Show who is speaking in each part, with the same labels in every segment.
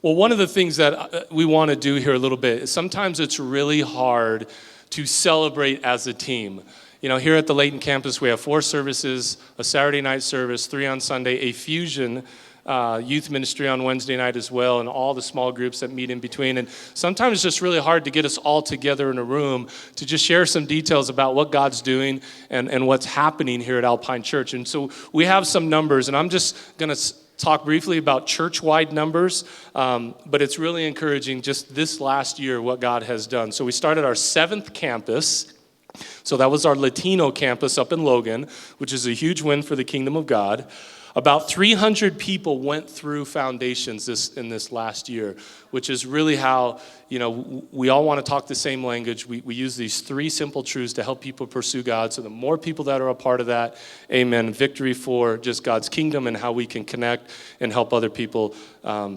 Speaker 1: Well, one of the things that we want to do here a little bit is sometimes it's really hard to celebrate as a team. You know, here at the Layton Campus, we have 4 services, a Saturday night service, 3 on Sunday, a fusion youth ministry on Wednesday night as well, and all the small groups that meet in between. And sometimes it's just really hard to get us all together in a room to just share some details about what God's doing and what's happening here at Alpine Church. And so we have some numbers, and I'm just going to talk briefly about church-wide numbers, but it's really encouraging just this last year what God has done. So we started our 7th campus. So that was our Latino campus up in Logan, which is a huge win for the kingdom of God. About 300 people went through foundations in this last year, which is really how, you know, we all want to talk the same language. We use these 3 simple truths to help people pursue God. So the more people that are a part of that, amen, victory for just God's kingdom and how we can connect and help other people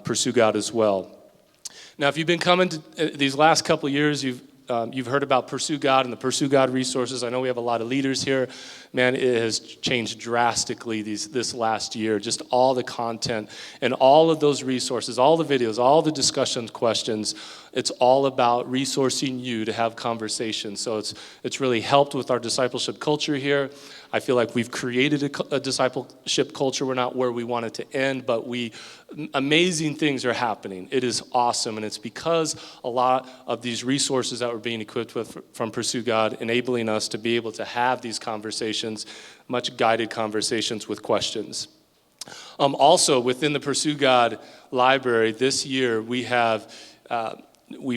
Speaker 1: pursue God as well. Now, if you've been coming to these last couple of years, you've heard about Pursue God and the Pursue God resources. I know we have a lot of leaders here. Man, it has changed drastically this last year. Just all the content and all of those resources, all the videos, all the discussion questions. It's all about resourcing you to have conversations. So it's really helped with our discipleship culture here. I feel like we've created a discipleship culture. We're not where we want it to end, but amazing things are happening. It is awesome, and it's because a lot of these resources that we're being equipped with from Pursue God, enabling us to be able to have these conversations, much guided conversations with questions. Also, within the Pursue God library this year, we've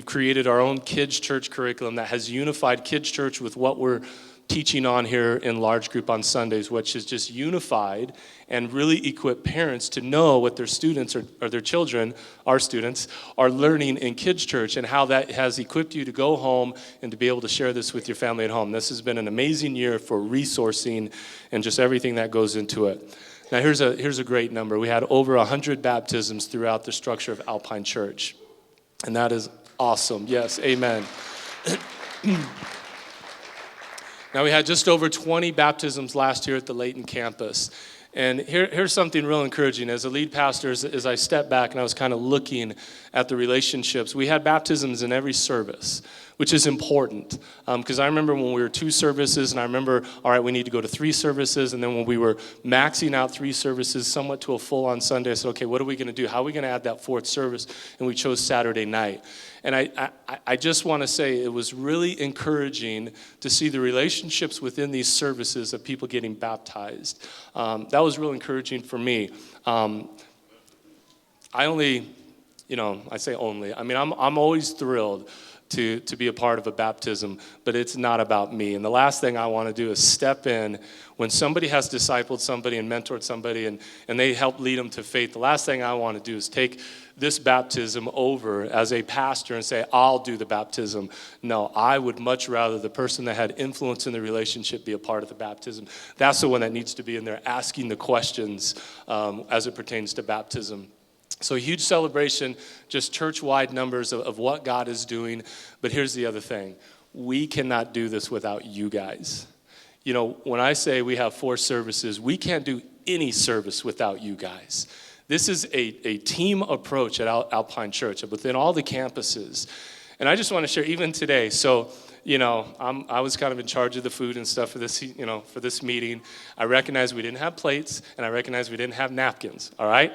Speaker 1: created our own kids' church curriculum that has unified kids' church with what we're teaching on here in large group on Sundays, which is just unified and really equip parents to know what their students or their children, our students, are learning in kids' church and how that has equipped you to go home and to be able to share this with your family at home. This has been an amazing year for resourcing and just everything that goes into it. Now, here's a great number. We had over 100 baptisms throughout the structure of Alpine Church, and that is awesome. Yes, amen. Now, we had just over 20 baptisms last year at the Layton Campus. And here's something real encouraging. As a lead pastor, as I stepped back and I was kind of looking at the relationships, we had baptisms in every service, which is important. Because I remember when we were 2 services, and I remember, all right, we need to go to 3 services. And then when we were maxing out 3 services, somewhat to a full on Sunday, I said, okay, what are we going to do? How are we going to add that 4th service? And we chose Saturday night. And I just want to say it was really encouraging to see the relationships within these services of people getting baptized. That was real encouraging for me. I say only. I mean, I'm always thrilled to be a part of a baptism, but it's not about me. And the last thing I want to do is step in when somebody has discipled somebody and mentored somebody and they help lead them to faith. The last thing I want to do is take this baptism over as a pastor and say, I'll do the baptism. No, I would much rather the person that had influence in the relationship be a part of the baptism. That's the one that needs to be in there asking the questions as it pertains to baptism. So a huge celebration, just church-wide numbers of what God is doing. But here's the other thing. We cannot do this without you guys. You know, when I say we have 4 services, we can't do any service without you guys. This is a team approach at Alpine Church within all the campuses. And I just want to share, even today, so, you know, I was kind of in charge of the food and stuff for this meeting. I recognized we didn't have plates, and I recognized we didn't have napkins, all right?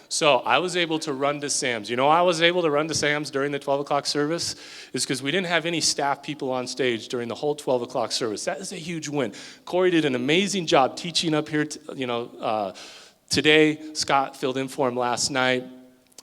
Speaker 1: So I was able to run to Sam's. You know, I was able to run to Sam's during the 12 o'clock service is because we didn't have any staff people on stage during the whole 12 o'clock service. That is a huge win. Corey did an amazing job teaching up here, today. Scott filled in for him last night.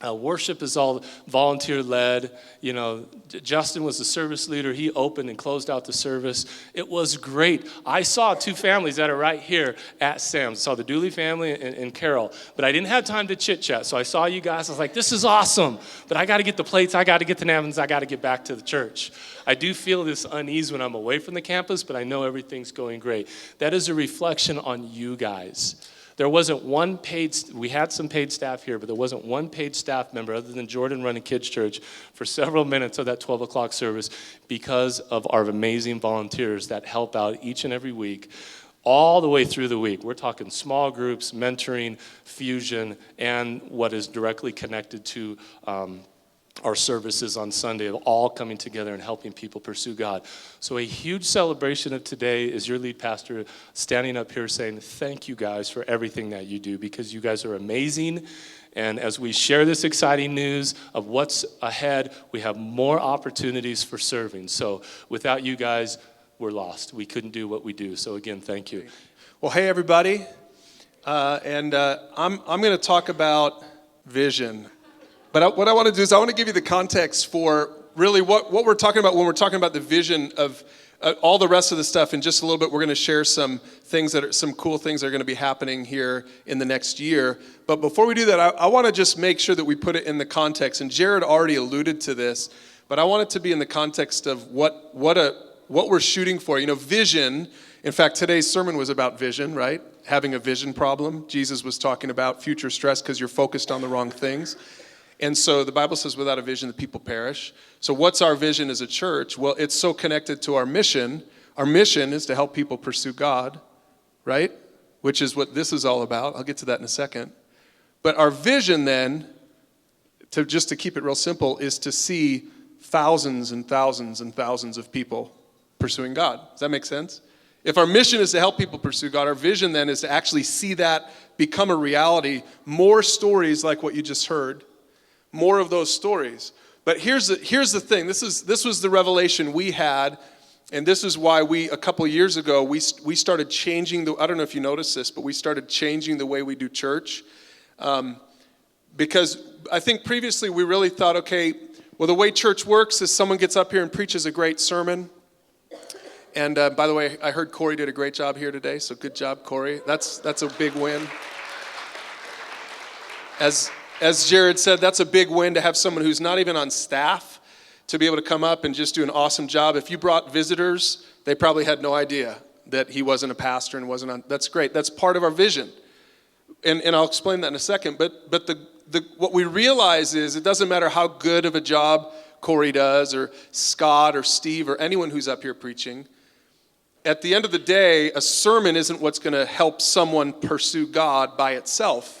Speaker 1: Worship is all volunteer-led. You know, Justin was the service leader. He opened and closed out the service. It was great. I saw 2 families that are right here at Sam's. I saw the Dooley family and Carol. But I didn't have time to chit-chat. So I saw you guys. I was like, this is awesome. But I got to get the plates. I got to get the napkins. I got to get back to the church. I do feel this unease when I'm away from the campus, but I know everything's going great. That is a reflection on you guys. There wasn't one we had some paid staff here, but there wasn't one paid staff member other than Jordan running Kids Church for several minutes of that 12 o'clock service because of our amazing volunteers that help out each and every week. all the way through the week. We're talking small groups, mentoring, fusion, and what is directly connected to our services on Sunday, of all coming together and helping people pursue God. So a huge celebration of today is your lead pastor standing up here saying, thank you guys for everything that you do, because you guys are amazing. And as we share this exciting news of what's ahead, we have more opportunities for serving. So without you guys, we're lost. We couldn't do what we do. So again, thank you.
Speaker 2: Well, hey everybody. I'm going to talk about vision. But what I want to do is I want to give you the context for really what we're talking about when we're talking about the vision of all the rest of the stuff. In just a little bit, we're going to share some cool things that are going to be happening here in the next year. But before we do that, I want to just make sure that we put it in the context. And Jared already alluded to this, but I want it to be in the context of what we're shooting for. You know, vision. In fact, today's sermon was about vision, right? Having a vision problem. Jesus was talking about future stress because you're focused on the wrong things. And so the Bible says without a vision, the people perish. So what's our vision as a church? Well, it's so connected to our mission. Our mission is to help people pursue God, right? Which is what this is all about. I'll get to that in a second. But our vision then, to keep it real simple, is to see thousands and thousands and thousands of people pursuing God. Does that make sense? If our mission is to help people pursue God, our vision then is to actually see that become a reality. More stories like what you just heard. More of those stories. But here's the thing. This was the revelation we had, and this is why a couple years ago, we started changing I don't know if you noticed this, but we started changing the way we do church. Because I think previously we really thought, okay, well, the way church works is someone gets up here and preaches a great sermon. And by the way, I heard Corey did a great job here today, so good job, Corey. That's a big win. As Jared said, that's a big win to have someone who's not even on staff to be able to come up and just do an awesome job. If you brought visitors, they probably had no idea that he wasn't a pastor and wasn't on. That's great. That's part of our vision. And I'll explain that in a second. But what we realize is it doesn't matter how good of a job Corey does, or Scott or Steve or anyone who's up here preaching. At the end of the day, a sermon isn't what's going to help someone pursue God by itself.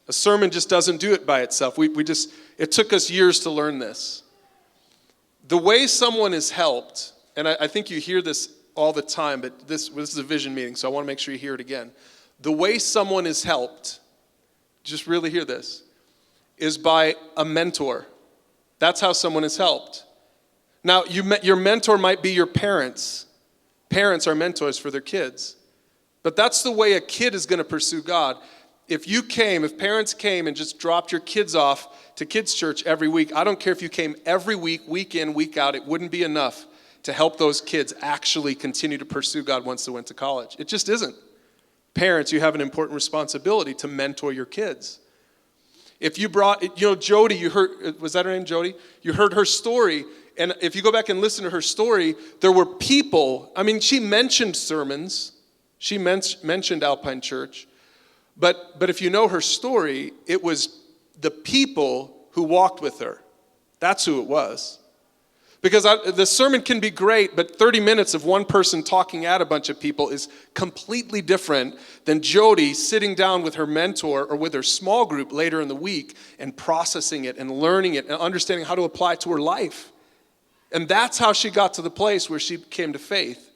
Speaker 2: A sermon just doesn't do it by itself. It took us years to learn this. The way someone is helped, and I think you hear this all the time, but this is a vision meeting, so I want to make sure you hear it again. The way someone is helped, just really hear this, is by a mentor. That's how someone is helped. Now, your mentor might be your parents. Parents are mentors for their kids. But that's the way a kid is going to pursue God. If parents came and just dropped your kids off to kids' church every week, I don't care if you came every week, week in, week out, it wouldn't be enough to help those kids actually continue to pursue God once they went to college. It just isn't. Parents, you have an important responsibility to mentor your kids. If you brought, Jody, you heard, was that her name, Jody? You heard her story, and if you go back and listen to her story, there were people, she mentioned sermons, she mentioned Alpine Church, but if you know her story, it was the people who walked with her. That's who it was. Because the sermon can be great, but 30 minutes of one person talking at a bunch of people is completely different than Jody sitting down with her mentor or with her small group later in the week and processing it and learning it and understanding how to apply it to her life. And that's how she got to the place where she came to faith.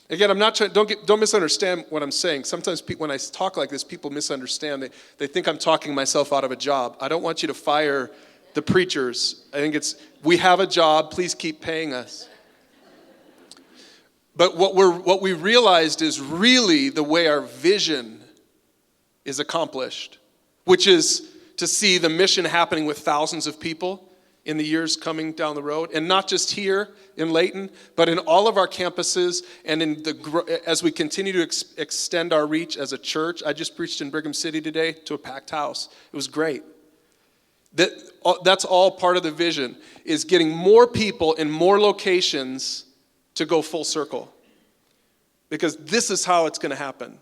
Speaker 2: Again, I'm not trying. Don't misunderstand what I'm saying. Sometimes when I talk like this, people misunderstand. They think I'm talking myself out of a job. I don't want you to fire the preachers. I think we have a job. Please keep paying us. But what we realized is really the way our vision is accomplished, which is to see the mission happening with thousands of people in the years coming down the road, and not just here in Layton, but in all of our campuses, and as we continue to extend our reach as a church. I just preached in Brigham City today to a packed house. It was great. That's all part of the vision, is getting more people in more locations to go full circle. Because this is how it's going to happen.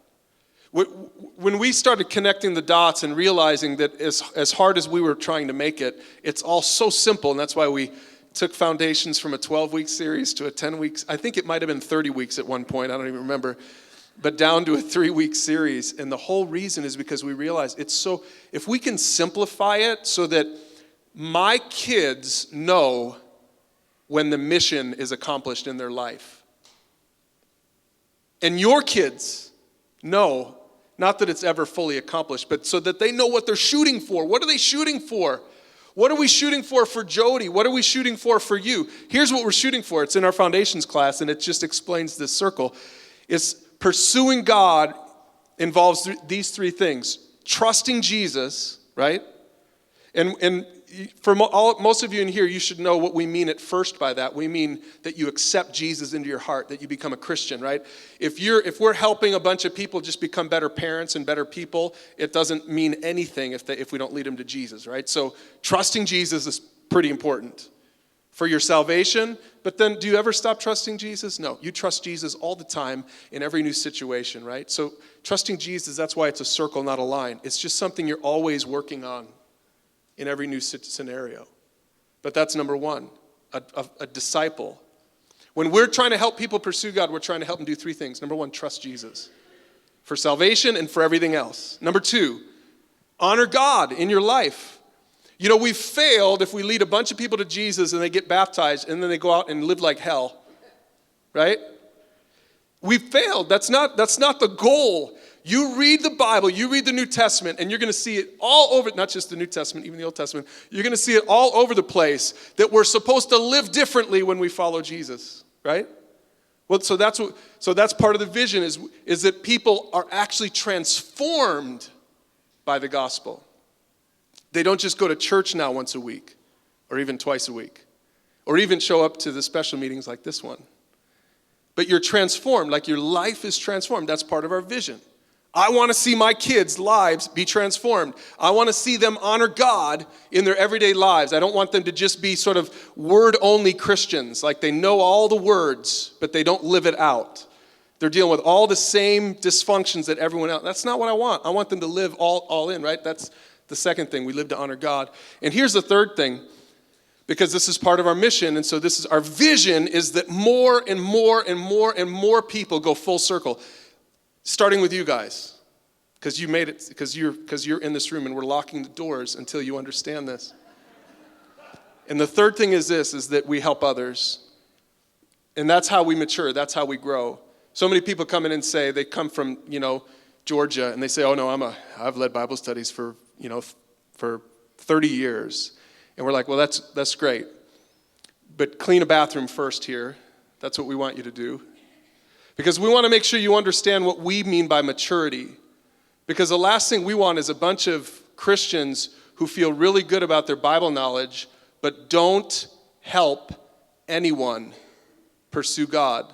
Speaker 2: When we started connecting the dots and realizing that as hard as we were trying to make it, it's all so simple, and that's why we took Foundations from a 12-week series to a 10 weeks. I think it might have been 30 weeks at one point. I don't even remember. but down to a 3-week series. And the whole reason is because we realize if we can simplify it so that my kids know when the mission is accomplished in their life. And your kids know, not that it's ever fully accomplished, but so that they know what they're shooting for. What are they shooting for? What are we shooting for Jody? What are we shooting for you? Here's what we're shooting for. It's in our foundations class, and it just explains this circle. It's pursuing God involves these 3 things. Trusting Jesus, right? And for most of you in here, you should know what we mean at first by that. We mean that you accept Jesus into your heart, that you become a Christian, right? If we're helping a bunch of people just become better parents and better people, it doesn't mean anything if we don't lead them to Jesus, right? So trusting Jesus is pretty important for your salvation. But then do you ever stop trusting Jesus? No, you trust Jesus all the time in every new situation, right? So trusting Jesus, that's why it's a circle, not a line. It's just something you're always working on in every new scenario. But that's number 1, a disciple. When we're trying to help people pursue God, we're trying to help them do 3 things. Number 1, trust Jesus for salvation and for everything else. Number 2, honor God in your life. You know, we've failed if we lead a bunch of people to Jesus and they get baptized and then they go out and live like hell, right? We've failed. That's not the goal. You read the Bible, you read the New Testament, and you're going to see it all over, not just the New Testament, even the Old Testament. You're going to see it all over the place that we're supposed to live differently when we follow Jesus, right? Well, so that's part of the vision is that people are actually transformed by the gospel. They don't just go to church now once a week, or even twice a week, or even show up to the special meetings like this one. But you're transformed, like your life is transformed. That's part of our vision. I want to see my kids' lives be transformed. I want to see them honor God in their everyday lives. I don't want them to just be sort of word-only Christians, like they know all the words, but they don't live it out. They're dealing with all the same dysfunctions that everyone else. That's not what I want. I want them to live all in, right? That's the second thing. We live to honor God. And here's the third thing, because this is part of our mission, and so this is our vision, is that more and more and more and more people go full circle. Starting with you guys, because you made it, because you're in this room and we're locking the doors until you understand this. And the third thing is this, is that we help others. And that's how we mature, that's how we grow. So many people come in and say, they come from, Georgia, and they say, oh no, I've led Bible studies for 30 years. And we're like, well, that's great. But clean a bathroom first here. That's what we want you to do. Because we want to make sure you understand what we mean by maturity. Because the last thing we want is a bunch of Christians who feel really good about their Bible knowledge, but don't help anyone pursue God.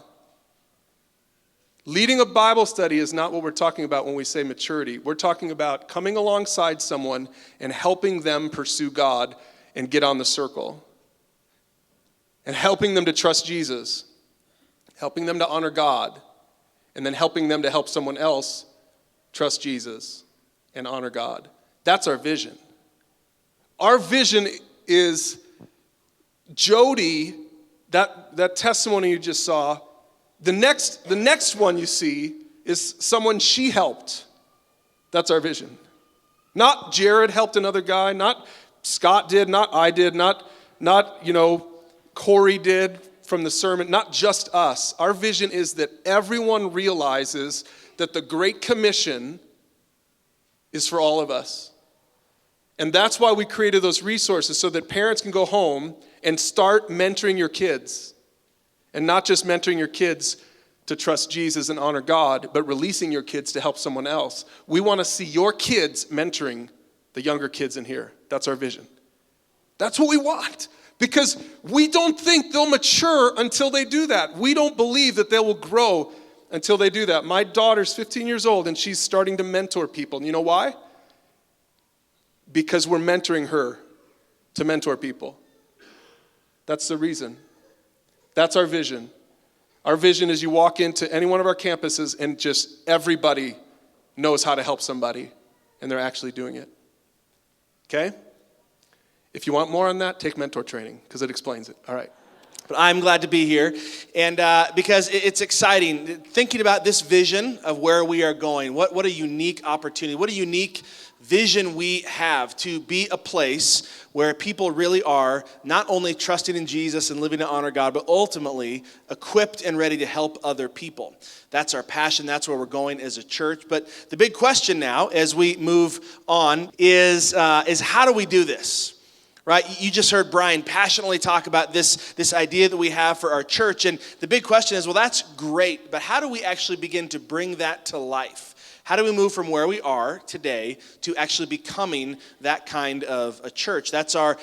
Speaker 2: Leading a Bible study is not what we're talking about when we say maturity. We're talking about coming alongside someone and helping them pursue God and get on the circle. And helping them to trust Jesus. Helping them to honor God, and then helping them to help someone else trust Jesus and honor God. That's our vision. Our vision is Jody, that testimony you just saw, the next one you see is someone she helped. That's our vision. Not Jared helped another guy, not Scott did, not I did, not Corey did from the sermon, not just us. Our vision is that everyone realizes that the Great Commission is for all of us. And that's why we created those resources, so that parents can go home and start mentoring your kids. And not just mentoring your kids to trust Jesus and honor God, but releasing your kids to help someone else. We want to see your kids mentoring the younger kids in here. That's our vision. That's what we want. Because we don't think they'll mature until they do that. We don't believe that they will grow until they do that. My daughter's 15 years old and she's starting to mentor people. And you know why? Because we're mentoring her to mentor people. That's the reason. That's our vision. Our vision is you walk into any one of our campuses and just everybody knows how to help somebody and they're actually doing it. Okay? If you want more on that, take mentor training because it explains it. All right.
Speaker 3: But I'm glad to be here, and because it's exciting, thinking about this vision of where we are going. What a unique opportunity, what a unique vision we have to be a place where people really are not only trusting in Jesus and living to honor God, but ultimately equipped and ready to help other people. That's our passion. That's where we're going as a church. But the big question now, as we move on, is how do we do this? Right? You just heard Brian passionately talk about this idea that we have for our church. And the big question is, well, that's great, but how do we actually begin to bring that to life? How do we move from where we are today to actually becoming that kind of a church? That's our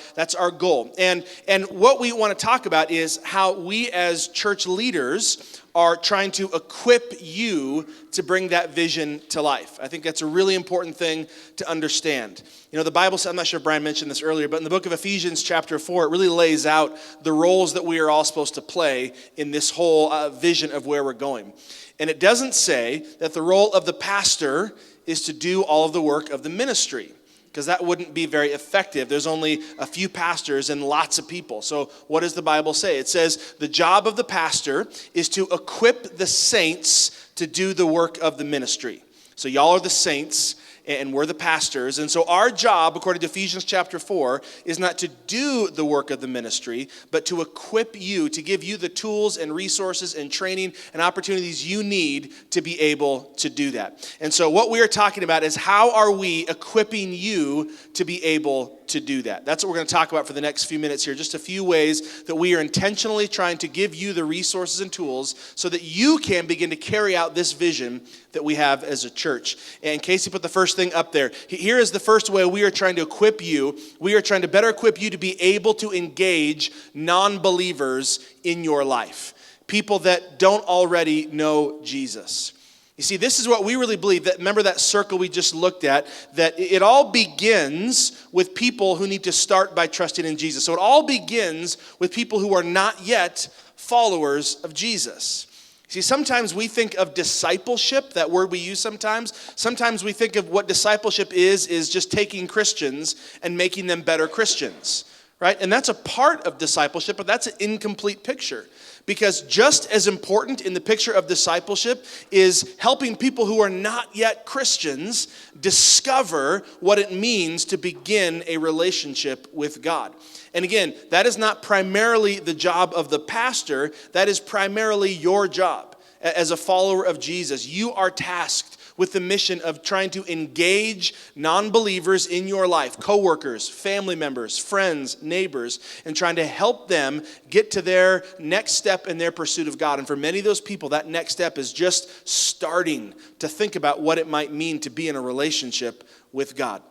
Speaker 3: goal. And what we want to talk about is how we as church leaders are trying to equip you to bring that vision to life. I think that's a really important thing to understand. You know, the Bible says, I'm not sure if Brian mentioned this earlier, but in the book of Ephesians chapter 4, it really lays out the roles that we are all supposed to play in this whole vision of where we're going. And it doesn't say that the role of the pastor is to do all of the work of the ministry, because that wouldn't be very effective. There's only a few pastors and lots of people. So what does the Bible say? It says the job of the pastor is to equip the saints to do the work of the ministry. So y'all are the saints, and we're the pastors. And so our job, according to Ephesians chapter 4, is not to do the work of the ministry, but to equip you, to give you the tools and resources and training and opportunities you need to be able to do that. And so what we are talking about is how are we equipping you to be able to do that? That's what we're going to talk about for the next few minutes here. Just a few ways that we are intentionally trying to give you the resources and tools so that you can begin to carry out this vision that we have as a church. And Casey put the first thing up there. Here is the first way we are trying to equip you. We are trying to better equip you to be able to engage non-believers in your life. People that don't already know Jesus. You see, this is what we really believe. That remember that circle we just looked at, that it all begins with people who need to start by trusting in Jesus. So it all begins with people who are not yet followers of Jesus. See, sometimes we think of discipleship, that word we use sometimes. Sometimes we think of what discipleship is just taking Christians and making them better Christians, right? And that's a part of discipleship, but that's an incomplete picture. Because just as important in the picture of discipleship is helping people who are not yet Christians discover what it means to begin a relationship with God. And again, that is not primarily the job of the pastor. That is primarily your job as a follower of Jesus. You are tasked with the mission of trying to engage non-believers in your life, coworkers, family members, friends, neighbors, and trying to help them get to their next step in their pursuit of God. And for many of those people, that next step is just starting to think about what it might mean to be in a relationship with God.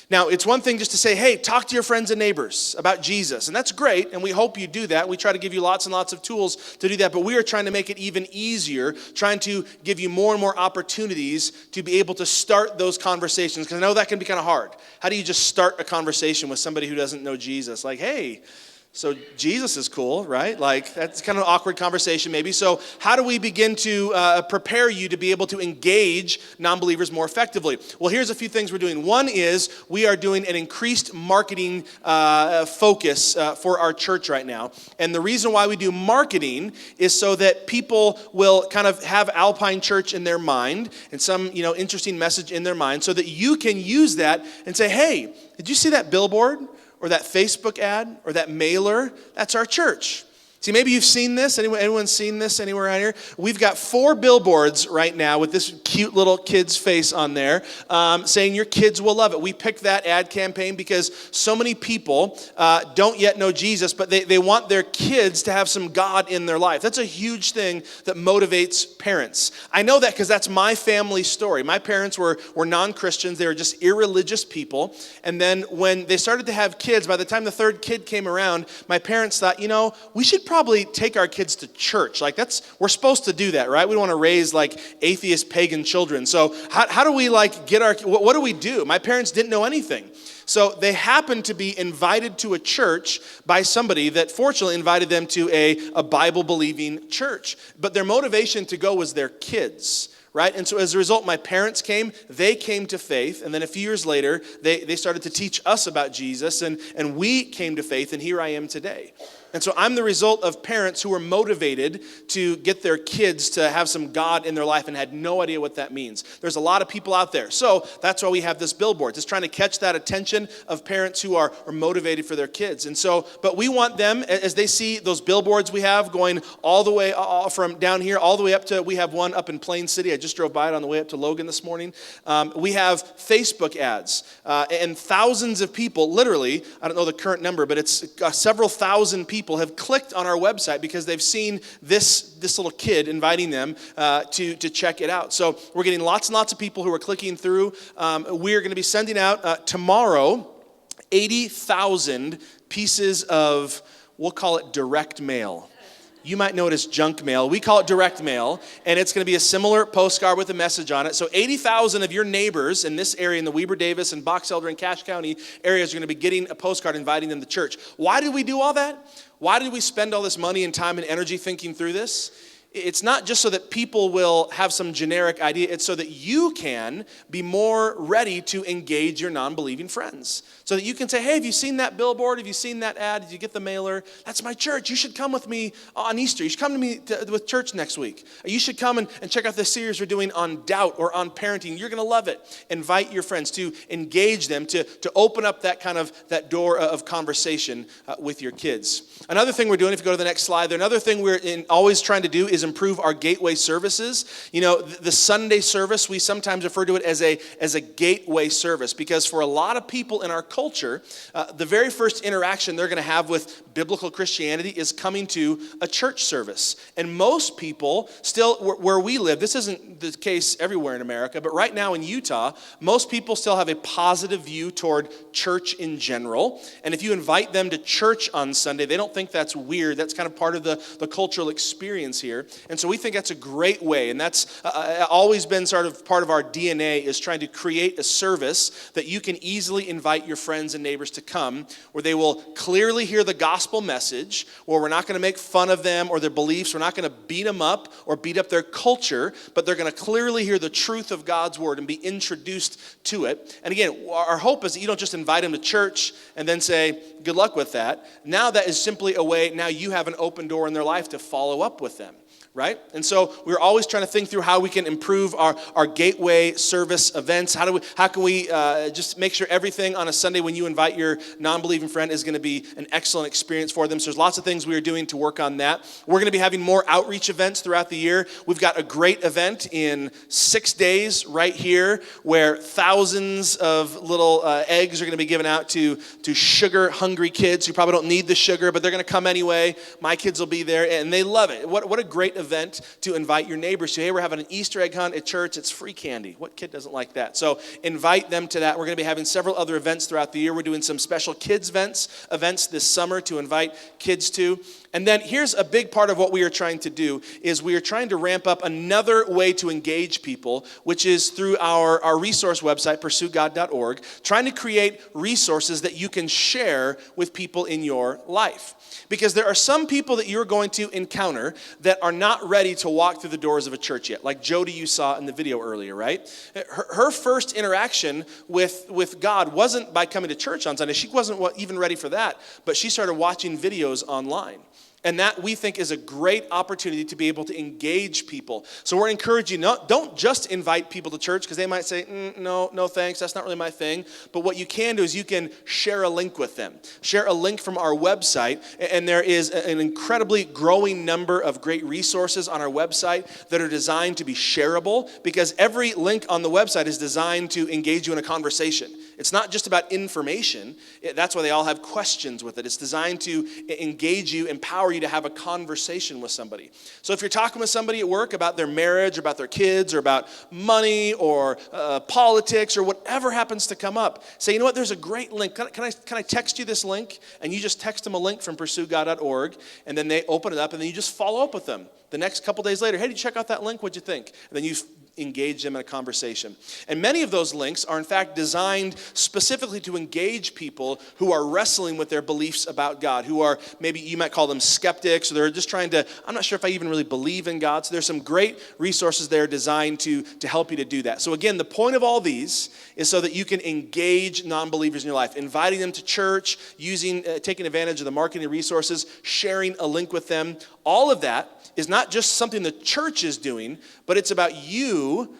Speaker 3: Now, it's one thing just to say, hey, talk to your friends and neighbors about Jesus. And that's great, and we hope you do that. We try to give you lots and lots of tools to do that, but we are trying to make it even easier, trying to give you more and more opportunities to be able to start those conversations, because I know that can be kind of hard. How do you just start a conversation with somebody who doesn't know Jesus? Like, hey, so Jesus is cool, right? Like, that's kind of an awkward conversation maybe. So how do we begin to prepare you to be able to engage non-believers more effectively? Well, here's a few things we're doing. One is we are doing an increased marketing focus for our church right now. And the reason why we do marketing is so that people will kind of have Alpine Church in their mind and some, interesting message in their mind so that you can use that and say, hey, did you see that billboard? Or that Facebook ad, or that mailer? That's our church. See, maybe you've seen this. Anyone seen this anywhere out here? We've got 4 billboards right now with this cute little kid's face on there saying your kids will love it. We picked that ad campaign because so many people don't yet know Jesus, but they want their kids to have some God in their life. That's a huge thing that motivates parents. I know that because that's my family story. My parents were non-Christians. They were just irreligious people. And then when they started to have kids, by the time the 3rd kid came around, my parents thought, we should probably take our kids to church. Like we're supposed to do that, right? We don't want to raise like atheist pagan children. So how do we what do we do? My parents didn't know anything. So they happened to be invited to a church by somebody that fortunately invited them to a Bible-believing church. But their motivation to go was their kids. Right? And so as a result, my parents came, they came to faith, and then a few years later, they started to teach us about Jesus, and we came to faith, and here I am today. And so I'm the result of parents who were motivated to get their kids to have some God in their life and had no idea what that means. There's a lot of people out there. So that's why we have this billboard, just trying to catch that attention of parents who are motivated for their kids. And so, but we want them, as they see those billboards we have going all the way from down here, all the way up to, we have one up in Plain City. I just drove by it on the way up to Logan this morning. We have Facebook ads and thousands of people, literally, I don't know the current number, but it's several thousand people have clicked on our website because they've seen this little kid inviting them to check it out. So we're getting lots and lots of people who are clicking through. We're going to be sending out tomorrow 80,000 pieces of, we'll call it direct mail. You might know it as junk mail. We call it direct mail, and it's going to be a similar postcard with a message on it. So 80,000 of your neighbors in this area, in the Weber Davis and Box Elder and Cache County areas, are going to be getting a postcard inviting them to church. Why did we do all that? Why did we spend all this money and time and energy thinking through this? It's not just so that people will have some generic idea. It's so that you can be more ready to engage your non-believing friends. So that you can say, hey, have you seen that billboard? Have you seen that ad? Did you get the mailer? That's my church. You should come with me on Easter. You should come to me with church next week. You should come and check out the series we're doing on doubt or on parenting. You're going to love it. Invite your friends to engage them, to open up that door of conversation with your kids. Another thing we're doing, if you go to the next slide, another thing we're always trying to do is improve our gateway services. You know, the Sunday service, we sometimes refer to it as a gateway service because for a lot of people in our culture, the very first interaction they're going to have with biblical Christianity is coming to a church service. And most people still, where we live, this isn't the case everywhere in America, but right now in Utah, most people still have a positive view toward church in general. And if you invite them to church on Sunday, they don't think that's weird. That's kind of part of the cultural experience here. And so we think that's a great way. And that's always been sort of part of our DNA is trying to create a service that you can easily invite your friends and neighbors to come, where they will clearly hear the gospel message, where we're not going to make fun of them or their beliefs. We're not going to beat them up or beat up their culture, but they're going to clearly hear the truth of God's word and be introduced to it. And again, our hope is that you don't just invite them to church and then say, good luck with that. Now that is simply a way, now you have an open door in their life to follow up with them. Right? And so we're always trying to think through how we can improve our gateway service events. How can we just make sure everything on a Sunday when you invite your non-believing friend is going to be an excellent experience for them. So there's lots of things we are doing to work on that. We're going to be having more outreach events throughout the year. We've got a great event in 6 days right here where thousands of little eggs are going to be given out to sugar-hungry kids who probably don't need the sugar, but they're going to come anyway. My kids will be there, and they love it. What a great event to invite your neighbors to. Hey, we're having an Easter egg hunt at church. It's free candy. What kid doesn't like that? So invite them to that. We're going to be having several other events throughout the year. We're doing some special kids events this summer to invite kids to. And then here's a big part of what we are trying to do is we are trying to ramp up another way to engage people, which is through our resource website, pursuegod.org, trying to create resources that you can share with people in your life. Because there are some people that you're going to encounter that are not ready to walk through the doors of a church yet, like Jody you saw in the video earlier, right? Her first interaction with God wasn't by coming to church on Sunday. She wasn't even ready for that, but she started watching videos online. And that we think is a great opportunity to be able to engage people. So we're encouraging you, don't just invite people to church because they might say, no thanks, that's not really my thing. But what you can do is you can share a link with them. Share a link from our website. And there is an incredibly growing number of great resources on our website that are designed to be shareable because every link on the website is designed to engage you in a conversation. It's not just about information. That's why they all have questions with it. It's designed to engage you, empower you to have a conversation with somebody. So if you're talking with somebody at work about their marriage, or about their kids, or about money, or politics, or whatever happens to come up, say, you know what, there's a great link. Can I text you this link? And you just text them a link from pursuegod.org, and then they open it up, and then you just follow up with them. The next couple days later, hey, did you check out that link? What'd you think? And then you engage them in a conversation. And many of those links are in fact designed specifically to engage people who are wrestling with their beliefs about God, who are, maybe you might call them skeptics, or they're just trying to, I'm not sure if I even really believe in God. So there's some great resources there designed to help you to do that. So again, the point of all these is so that you can engage non-believers in your life, inviting them to church, taking advantage of the marketing resources, sharing a link with them. All of that is not just something the church is doing, but it's about you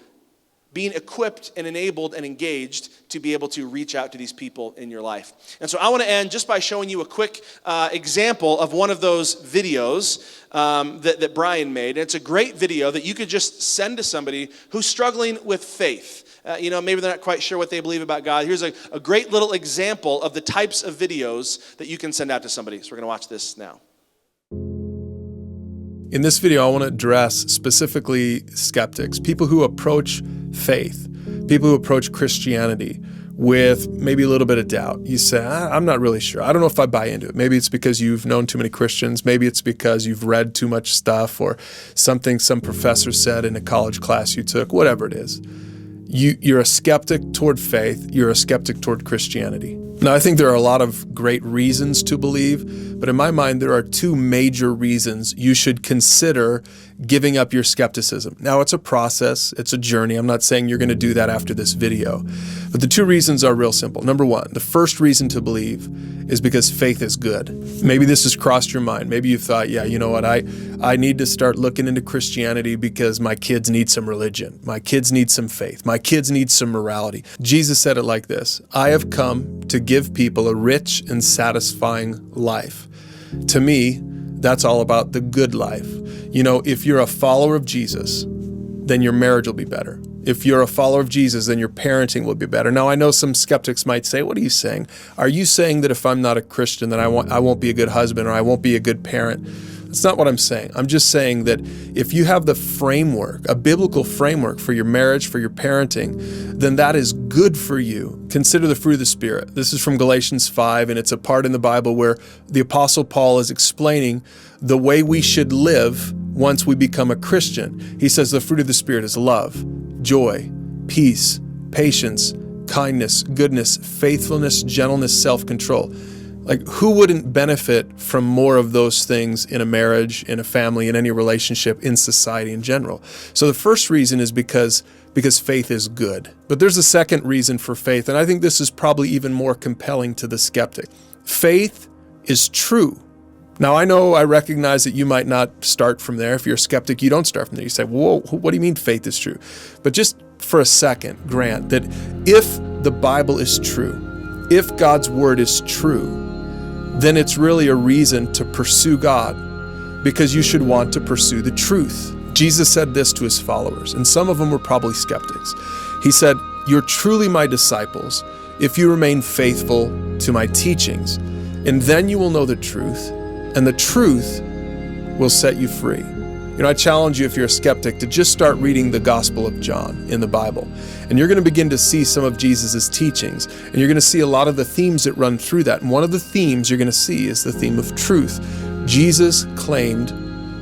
Speaker 3: being equipped and enabled and engaged to be able to reach out to these people in your life. And so I want to end just by showing you a quick example of one of those videos that Brian made. And it's a great video that you could just send to somebody who's struggling with faith. Maybe they're not quite sure what they believe about God. Here's a great little example of the types of videos that you can send out to somebody. So we're going to watch this now.
Speaker 4: In this video, I want to address specifically skeptics, people who approach faith, people who approach Christianity with maybe a little bit of doubt. You say, I'm not really sure. I don't know if I buy into it. Maybe it's because you've known too many Christians. Maybe it's because you've read too much stuff or something some professor said in a college class you took, whatever it is. You're a skeptic toward faith. You're a skeptic toward Christianity. Now, I think there are a lot of great reasons to believe, but in my mind, there are two major reasons you should consider giving up your skepticism. Now, it's a process. It's a journey. I'm not saying you're going to do that after this video, but the two reasons are real simple. Number one, the first reason to believe is because faith is good. Maybe this has crossed your mind. Maybe you've thought, yeah, you know what, I need to start looking into Christianity because my kids need some religion. My kids need some faith. My kids need some morality. Jesus said it like this: I have come to give people a rich and satisfying life. To me, that's all about the good life. If you're a follower of Jesus, then your marriage will be better. If you're a follower of Jesus, then your parenting will be better. Now, I know some skeptics might say, what are you saying? Are you saying that if I'm not a Christian, then I won't be a good husband or I won't be a good parent? That's not what I'm saying. I'm just saying that if you have the framework, a biblical framework for your marriage, for your parenting, then that is good for you. Consider the fruit of the Spirit. This is from Galatians 5, and it's a part in the Bible where the Apostle Paul is explaining the way we should live once we become a Christian. He says the fruit of the Spirit is love, joy, peace, patience, kindness, goodness, faithfulness, gentleness, self-control. Like, who wouldn't benefit from more of those things in a marriage, in a family, in any relationship, in society in general? So the first reason is because faith is good. But there's a second reason for faith, and I think this is probably even more compelling to the skeptic. Faith is true. Now, I recognize that you might not start from there. If you're a skeptic, you don't start from there. You say, whoa, what do you mean faith is true? But just for a second, grant that if the Bible is true, if God's word is true, then it's really a reason to pursue God, because you should want to pursue the truth. Jesus said this to his followers, and some of them were probably skeptics. He said, "You're truly my disciples if you remain faithful to my teachings, and then you will know the truth, and the truth will set you free." I challenge you, if you're a skeptic, to just start reading the Gospel of John in the Bible. And you're going to begin to see some of Jesus' teachings. And you're going to see a lot of the themes that run through that. And one of the themes you're going to see is the theme of truth. Jesus claimed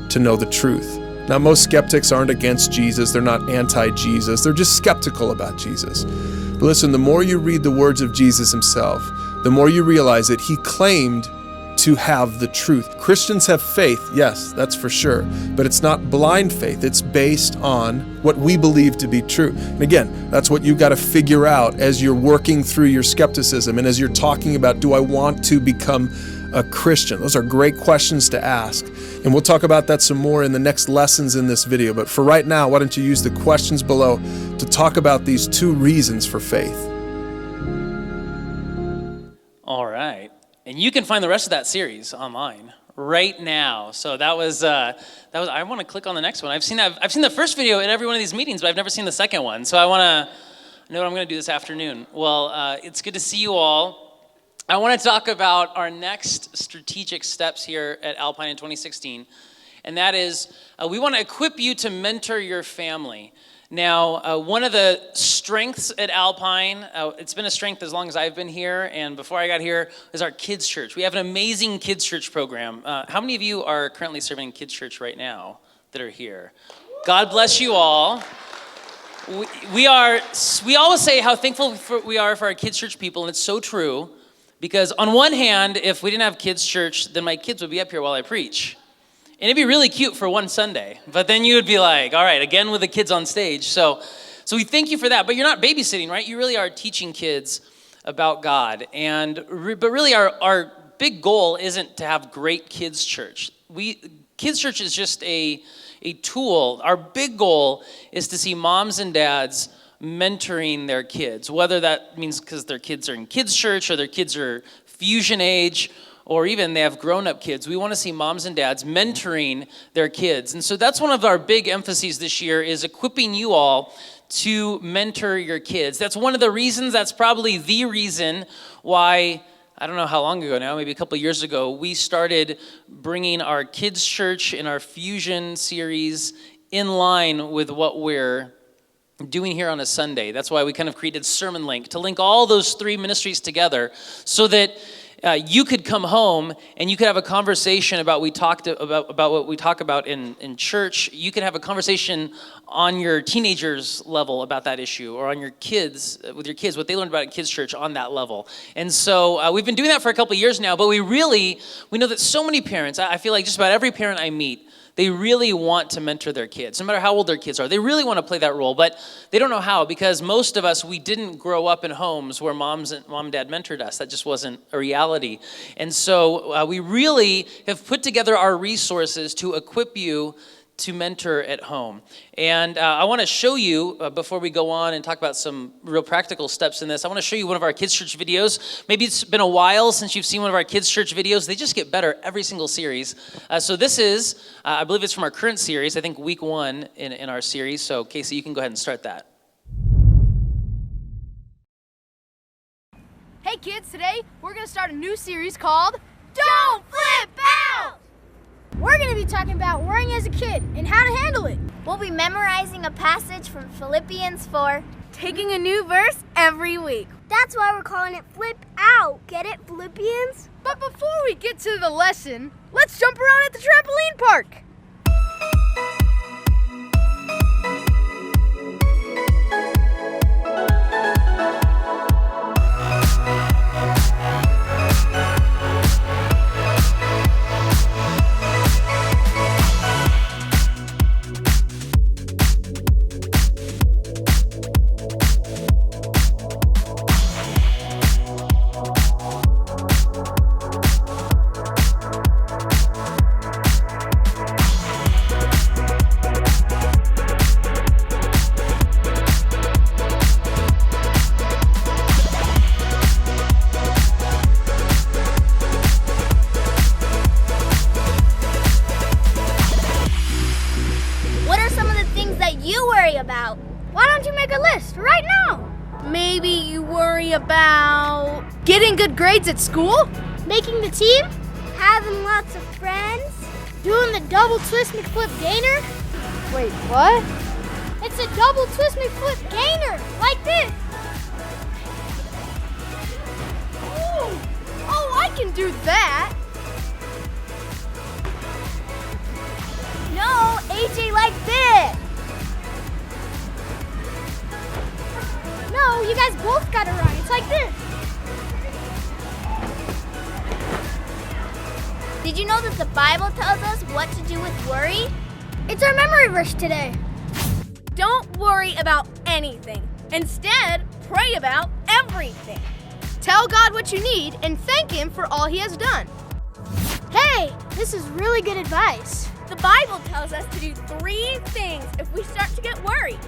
Speaker 4: to know the truth. Now, most skeptics aren't against Jesus. They're not anti-Jesus. They're just skeptical about Jesus. But listen, the more you read the words of Jesus himself, the more you realize that he claimed to have the truth. Christians have faith, yes, that's for sure, but it's not blind faith. It's based on what we believe to be true. And again, that's what you've got to figure out as you're working through your skepticism and as you're talking about, do I want to become a Christian? Those are great questions to ask. And we'll talk about that some more in the next lessons in this video. But for right now, why don't you use the questions below to talk about these two reasons for faith.
Speaker 5: All right. And you can find the rest of that series online right now. So that was I want to click on the next one. I've seen the first video in every one of these meetings, but I've never seen the second one. So I know what I'm going to do this afternoon. Well, it's good to see you all. I want to talk about our next strategic steps here at Alpine in 2016. And that is, we want to equip you to mentor your family. Now, one of the strengths at Alpine, it's been a strength as long as I've been here, and before I got here, is our kids' church. We have an amazing kids' church program. How many of you are currently serving kids' church right now that are here? God bless you all. we always say how thankful we are for our kids' church people, and it's so true. Because on one hand, if we didn't have kids' church, then my kids would be up here while I preach. And it'd be really cute for one Sunday. But then you would be like, all right, again with the kids on stage. So we thank you for that. But you're not babysitting, right? You really are teaching kids about God. But really our big goal isn't to have great kids' church. Kids' church is just a tool. Our big goal is to see moms and dads mentoring their kids, whether that means because their kids are in kids' church or their kids are fusion age, or even they have grown-up kids. We want to see moms and dads mentoring their kids. And so that's one of our big emphases this year is equipping you all to mentor your kids. That's one of the reasons, that's probably the reason why, I don't know how long ago now, maybe a couple of years ago, we started bringing our kids' church and our fusion series in line with what we're doing here on a Sunday. That's why we kind of created Sermon Link, to link all those three ministries together so that you could come home and you could have a conversation about what we talk about in church. You could have a conversation on your teenagers level about that issue, or on your kids, with your kids, what they learned about at kids' church on that level. And so we've been doing that for a couple of years now, but we know that so many parents, I feel like just about every parent I meet, they really want to mentor their kids, no matter how old their kids are. They really want to play that role, but they don't know how, because most of us, we didn't grow up in homes where mom and dad mentored us. That just wasn't a reality. And so we really have put together our resources to equip you to mentor at home. And I want to show you, before we go on and talk about some real practical steps in this, I want to show you one of our kids' church videos. Maybe it's been a while since you've seen one of our kids' church videos. They just get better every single series. So this is, I believe it's from our current series, I think week 1 in our series. So Casey, you can go ahead and start that.
Speaker 6: Hey kids, today we're going to start a new series called Don't Flip Out! We're going to be talking about worrying as a kid and how to handle it.
Speaker 7: We'll be memorizing a passage from Philippians 4, taking a new verse every week.
Speaker 8: That's why we're calling it Flip Out. Get it, Philippians?
Speaker 6: But before we get to the lesson, let's jump around at the trampoline park.
Speaker 8: About? Why don't you make a list right now?
Speaker 6: Maybe you worry about getting good grades at school?
Speaker 8: Making the team? Having lots of friends? Doing the double twist McFlip gainer?
Speaker 6: Wait, what?
Speaker 8: It's a double twist McFlip gainer, like this.
Speaker 6: Oh, I can do that.
Speaker 8: No, AJ, like this. No, you guys both got it right. It's like this.
Speaker 7: Did you know that the Bible tells us what to do with worry?
Speaker 8: It's our memory verse today.
Speaker 6: Don't worry about anything. Instead, pray about everything. Tell God what you need and thank Him for all He has done.
Speaker 8: Hey, this is really good advice.
Speaker 6: The Bible tells us to do 3 things if we start to get worried.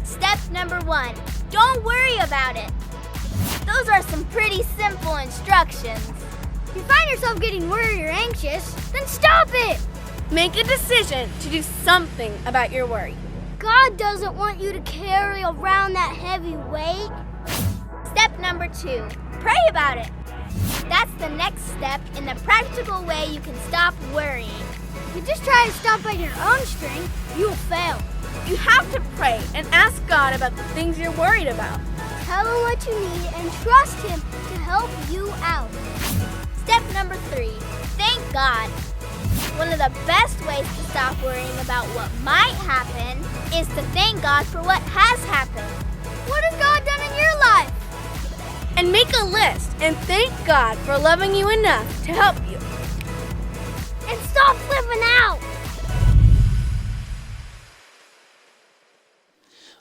Speaker 7: Step number 1, don't worry about it. Those are some pretty simple instructions.
Speaker 8: If you find yourself getting worried or anxious, then stop it.
Speaker 6: Make a decision to do something about your worry.
Speaker 8: God doesn't want you to carry around that heavy weight.
Speaker 7: Step number 2, pray about it. That's the next step in the practical way you can stop worrying.
Speaker 8: If you just try to stop at your own strength, you will fail.
Speaker 6: You have to pray and ask God about the things you're worried about.
Speaker 8: Tell Him what you need and trust Him to help you out.
Speaker 7: Step number 3, thank God. One of the best ways to stop worrying about what might happen is to thank God for what has happened.
Speaker 6: What has God done in your life? And make a list and thank God for loving you enough to help you.
Speaker 8: And stop flipping out.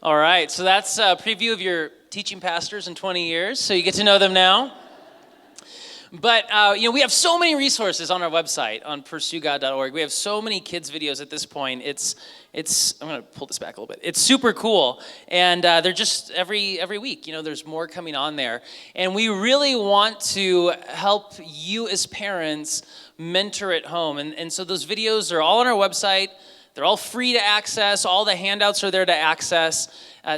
Speaker 5: All right, so that's a preview of your teaching pastors in 20 years, so you get to know them now. But, we have so many resources on our website, on pursuegod.org. We have so many kids' videos at this point. It's I'm going to pull this back a little bit. It's super cool, and they're just every week. There's more coming on there. And we really want to help you as parents mentor at home. And so those videos are all on our website. They're all free to access. All the handouts are there to access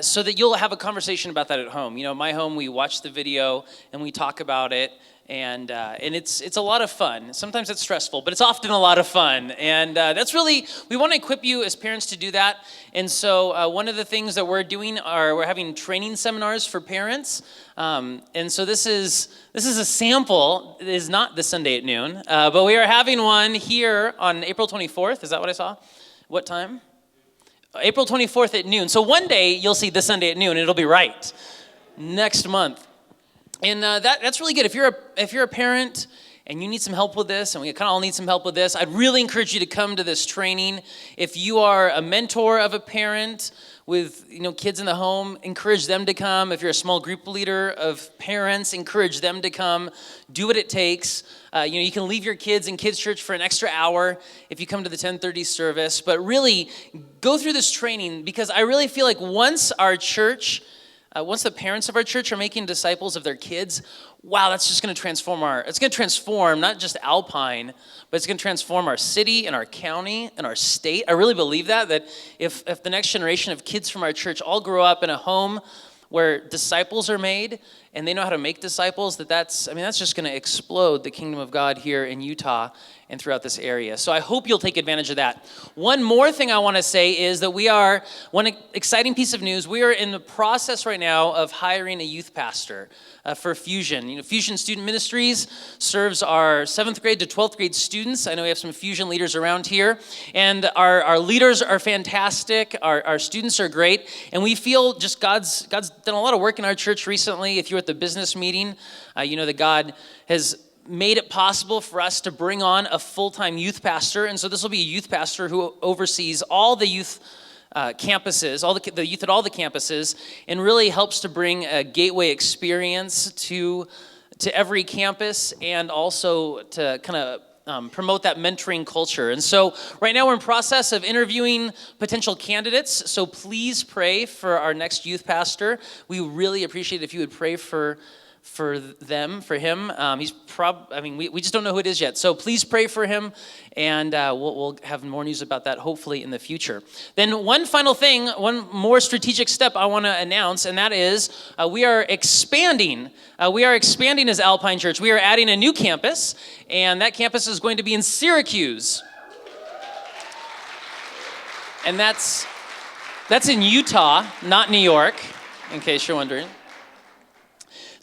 Speaker 5: so that you'll have a conversation about that at home. My home, we watch the video and we talk about it. And it's a lot of fun. Sometimes it's stressful, but it's often a lot of fun. And that's really, we want to equip you as parents to do that. And so one of the things that we're doing we're having training seminars for parents. And so this is a sample. It is not this Sunday at noon, but we are having one here on April 24th. Is that what I saw? What time? April 24th at noon. So one day you'll see this Sunday at noon, and it'll be right. Next month. And that's really good. If you're a parent and you need some help with this, and we kind of all need some help with this, I'd really encourage you to come to this training. If you are a mentor of a parent with kids in the home, encourage them to come. If you're a small group leader of parents, encourage them to come. Do what it takes. You can leave your kids in kids' church for an extra hour if you come to the 10:30 service. But really, go through this training, because I really feel like once the parents of our church are making disciples of their kids, wow, that's just going to transform not just Alpine, but it's going to transform our city and our county and our state. I really believe that if the next generation of kids from our church all grow up in a home where disciples are made and they know how to make disciples, that's just going to explode the kingdom of God here in Utah and throughout this area. So I hope you'll take advantage of that. One more thing I want to say is that one exciting piece of news, we are in the process right now of hiring a youth pastor for Fusion. Fusion Student Ministries serves our 7th grade to 12th grade students. I know we have some Fusion leaders around here, and our leaders are fantastic. Our students are great, and we feel just God's done a lot of work in our church recently. If you were at the business meeting, that God has made it possible for us to bring on a full-time youth pastor. And so this will be a youth pastor who oversees all the youth campuses, all the youth at all the campuses, and really helps to bring a gateway experience to every campus, and also to kind of promote that mentoring culture. And so right now we're in process of interviewing potential candidates. So please pray for our next youth pastor. We really appreciate it if you would pray for him. We just don't know who it is yet. So please pray for him, and we'll have more news about that hopefully in the future. Then one final thing, one more strategic step I want to announce, and that is we are expanding. We are expanding as Alpine Church. We are adding a new campus, and that campus is going to be in Syracuse. And that's in Utah, not New York, in case you're wondering.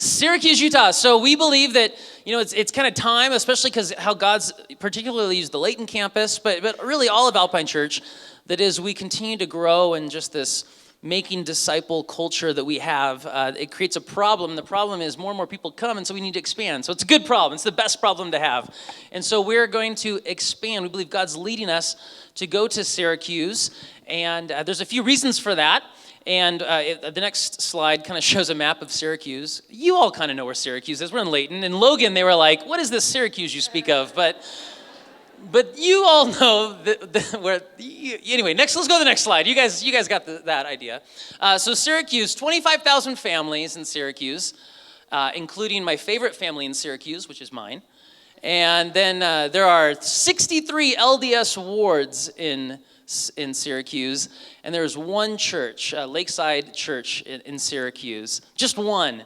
Speaker 5: Syracuse, Utah. So we believe that, it's kind of time, especially because how God's particularly used the Layton Campus, but really all of Alpine Church, that as we continue to grow in just this making disciple culture that we have, it creates a problem. The problem is more and more people come, and so we need to expand. So it's a good problem. It's the best problem to have. And so we're going to expand. We believe God's leading us to go to Syracuse, and there's a few reasons for that. And the next slide kind of shows a map of Syracuse. You all kind of know where Syracuse is. We're in Layton. In Logan, they were like, what is this Syracuse you speak of? But you all know where. Anyway, let's go to the next slide. You guys got that idea. So Syracuse, 25,000 families in Syracuse, including my favorite family in Syracuse, which is mine. And then there are 63 LDS wards in Syracuse, and there's one church, Lakeside Church in Syracuse, just one.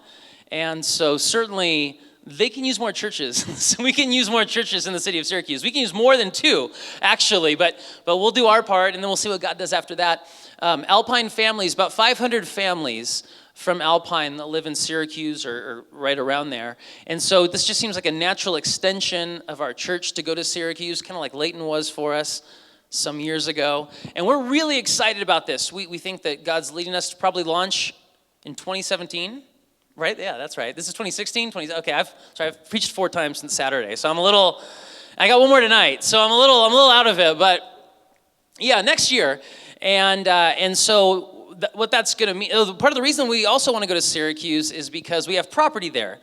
Speaker 5: And so certainly they can use more churches. So we can use more churches in the city of Syracuse. We can use more than 2, actually, but we'll do our part, and then we'll see what God does after that. Alpine families, about 500 families from Alpine that live in Syracuse or right around there. And so this just seems like a natural extension of our church to go to Syracuse, kind of like Layton was for us. some years ago. And we're really excited about this. We think that God's leading us to probably launch in 2017, right? Yeah, that's right. This is 2016, okay, I've preached 4 times since Saturday, so I got one more tonight, so I'm a little out of it, but yeah, next year. And so what that's going to mean, part of the reason we also want to go to Syracuse is because we have property there.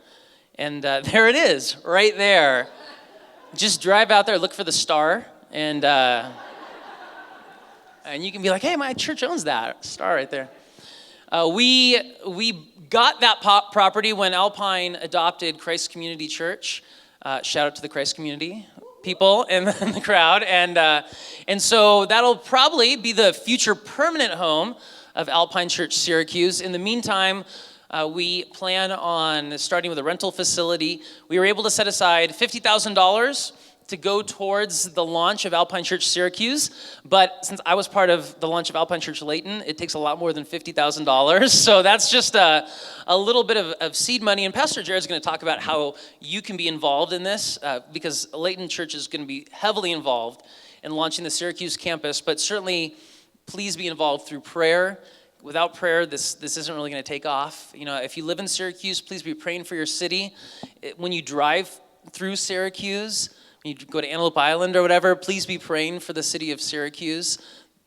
Speaker 5: And there it is, right there. Just drive out there, look for the star, and you can be like, hey, my church owns that star right there. We got that property when Alpine adopted Christ Community Church. Shout out to the Christ Community people in the crowd. And so that'll probably be the future permanent home of Alpine Church Syracuse. In the meantime, we plan on starting with a rental facility. We were able to set aside $50,000 to go towards the launch of Alpine Church Syracuse, but since I was part of the launch of Alpine Church Layton, it takes a lot more than $50,000, so that's just a little bit of seed money, and Pastor Jared's going to talk about how you can be involved in this, because Layton Church is going to be heavily involved in launching the Syracuse campus, but certainly please be involved through prayer. Without prayer, this isn't really going to take off. You know, if you live in Syracuse, please be praying for your city. When you drive through Syracuse, when you go to Antelope Island or whatever, please be praying for the city of Syracuse.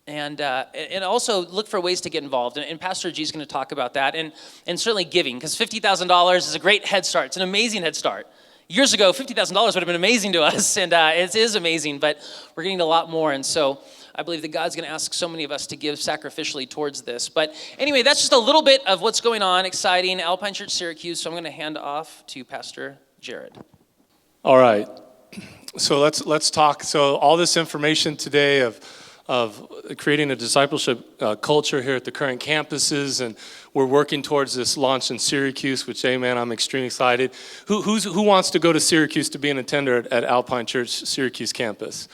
Speaker 5: And also look for ways to get involved. And Pastor G is going to talk about that. And certainly giving, because $50,000 is a great head start. It's an amazing head start. Years ago, $50,000 would have been amazing to us, and it is amazing, but we're getting a lot more. And so I believe that God's going to ask so many of us to give sacrificially towards this. But anyway, that's just a little bit of what's going on, exciting, Alpine Church Syracuse. So I'm going to hand off to Pastor Jared.
Speaker 1: All right. So let's talk. So all this information today of creating a discipleship culture here at the current campuses, and we're working towards this launch in Syracuse, which, amen, I'm extremely excited. Who wants to go to Syracuse to be an attender at Alpine Church Syracuse campus?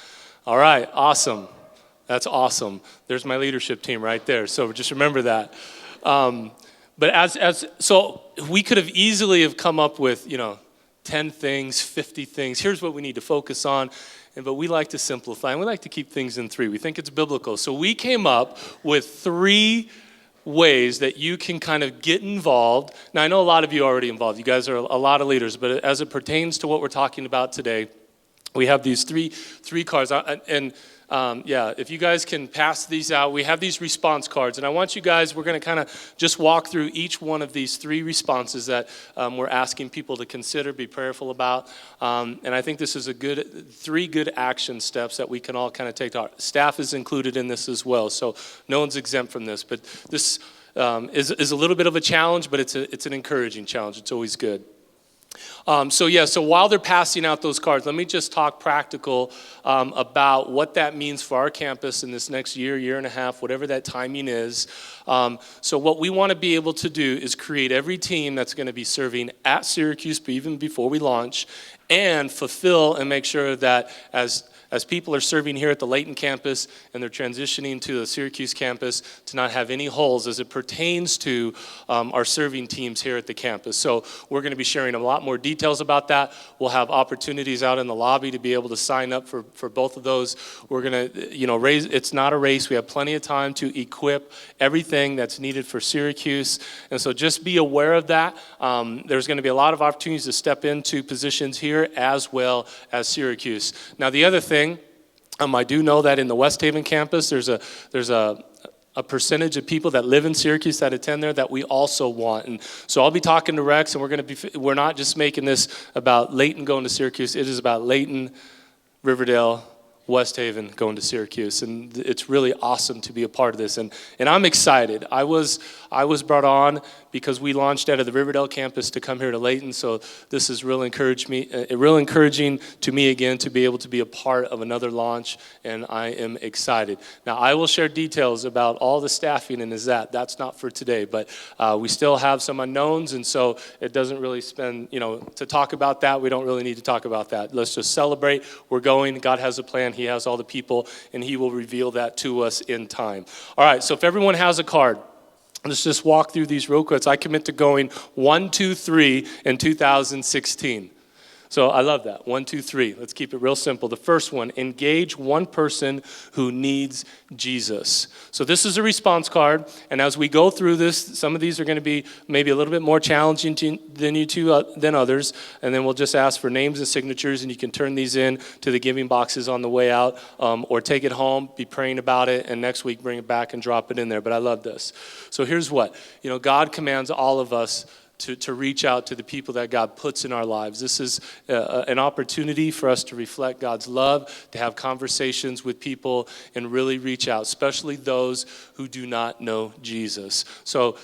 Speaker 1: All right, awesome. That's awesome. There's my leadership team right there. So just remember that. But so we could have easily have come up with 10 things, 50 things. Here's what we need to focus on. But we like to simplify, and we like to keep things in 3. We think it's biblical. So we came up with 3 ways that you can kind of get involved. Now, I know a lot of you are already involved. You guys are a lot of leaders. But as it pertains to what we're talking about today, we have these three cards. If you guys can pass these out, we have these response cards. And I want you guys, we're going to kind of just walk through each one of these 3 responses that we're asking people to consider, be prayerful about. And I think this is 3 good action steps that we can all kind of take to heart. Staff is included in this as well, so no one's exempt from this. But this is a little bit of a challenge, but it's an encouraging challenge. It's always good. So while they're passing out those cards, let me just talk practical about what that means for our campus in this next year and a half, whatever that timing is. So what we want to be able to do is create every team that's going to be serving at Syracuse even before we launch, and fulfill and make sure that as people are serving here at the Layton campus and they're transitioning to the Syracuse campus, to not have any holes as it pertains to our serving teams here at the campus. So we're going to be sharing a lot more details about that. We'll have opportunities out in the lobby to be able to sign up for both of those. We're going to, it's not a race. We have plenty of time to equip everything that's needed for Syracuse. And so just be aware of that. There's going to be a lot of opportunities to step into positions here as well as Syracuse. Now, the other thing, I do know that in the West Haven campus, there's a percentage of people that live in Syracuse that attend there that we also want. And so I'll be talking to Rex, and we're not just making this about Layton going to Syracuse. It is about Layton, Riverdale, West Haven going to Syracuse, and it's really awesome to be a part of this, and I'm excited. I was brought on because we launched out of the Riverdale campus to come here to Layton, so this is real encouraging to me again to be able to be a part of another launch, and I am excited. Now, I will share details about all the staffing and that's not for today, but we still have some unknowns, and so it doesn't really to talk about that. We don't really need to talk about that. Let's just celebrate. We're going. God has a plan. He has all the people, and he will reveal that to us in time. All right, so if everyone has a card, let's just walk through these real quick. I commit to going 1, 2, 3 in 2016. So I love that. 1, 2, 3. Let's keep it real simple. The first one, engage one person who needs Jesus. So this is a response card, and as we go through this, some of these are going to be maybe a little bit more challenging than others, and then we'll just ask for names and signatures, and you can turn these in to the giving boxes on the way out, or take it home, be praying about it, and next week bring it back and drop it in there. But I love this. So here's what, God commands all of us to reach out to the people that God puts in our lives. This is an opportunity for us to reflect God's love, to have conversations with people and really reach out, especially those who do not know Jesus. So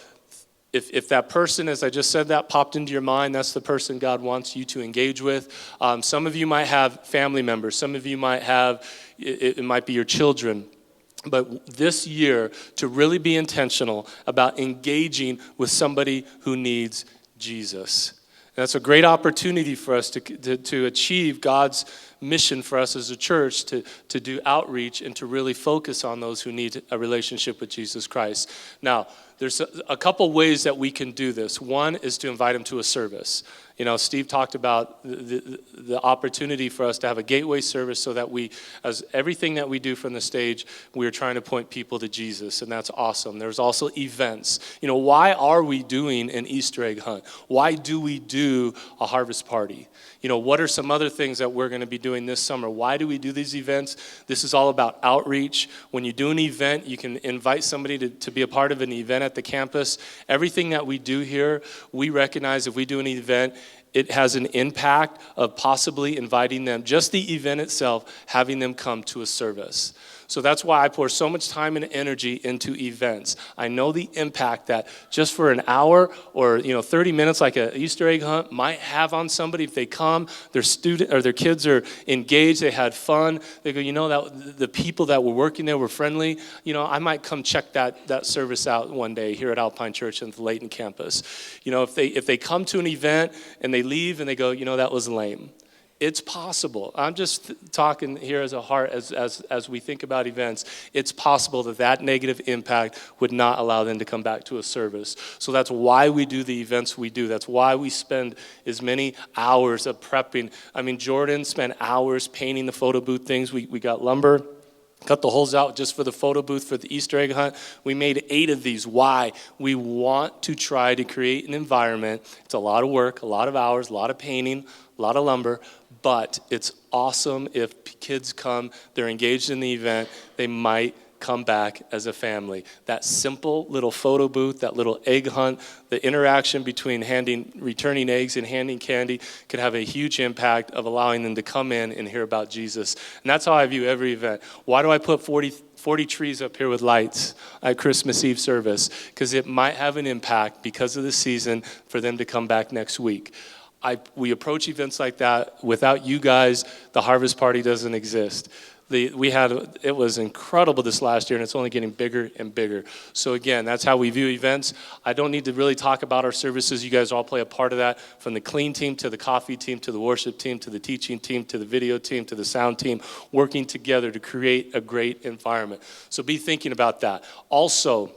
Speaker 1: if that person, as I just said, that popped into your mind, that's the person God wants you to engage with. Some of you might have family members. Some of you might have, it might be your children. But this year, to really be intentional about engaging with somebody who needs Jesus. And that's a great opportunity for us to achieve God's mission for us as a church, to do outreach and to really focus on those who need a relationship with Jesus Christ. Now, there's a couple ways that we can do this. One is to invite them to a service. Steve talked about the opportunity for us to have a gateway service so that as everything that we do from the stage, we are trying to point people to Jesus, and that's awesome. There's also events. Why are we doing an Easter egg hunt? Why do we do a harvest party? What are some other things that we're going to be doing this summer? Why do we do these events? This is all about outreach. When you do an event, you can invite somebody to be a part of an event at the campus. Everything that we do here, we recognize if we do an event, it has an impact of possibly inviting them, just the event itself, having them come to a service. So that's why I pour so much time and energy into events. I know the impact that just for an hour or 30 minutes, like an Easter egg hunt, might have on somebody. If they come, their student or their kids are engaged, they had fun. They go, that the people that were working there were friendly. I might come check that service out one day here at Alpine Church and the Layton Campus. If they come to an event and they leave and they go, that was lame. It's possible. I'm just talking here as a heart as we think about events. It's possible that negative impact would not allow them to come back to a service. So that's why we do the events we do. That's why we spend as many hours of prepping. Jordan spent hours painting the photo booth things. We got lumber, cut the holes out just for the photo booth for the Easter egg hunt. We made 8 of these. Why? We want to try to create an environment. It's a lot of work, a lot of hours, a lot of painting, a lot of lumber, but it's awesome if kids come, they're engaged in the event, they might come back as a family. That simple little photo booth, that little egg hunt, the interaction between returning eggs and handing candy could have a huge impact of allowing them to come in and hear about Jesus. And that's how I view every event. Why do I put 40 trees up here with lights at Christmas Eve service? Because it might have an impact because of the season for them to come back next week. We approach events like that. Without you guys, the harvest party doesn't exist. It was incredible this last year, and it's only getting bigger and bigger. So again, that's how we view events. I don't need to really talk about our services. You guys all play a part of that, from the clean team to the coffee team to the worship team to the teaching team to the video team to the sound team, working together to create a great environment. So be thinking about that. Also,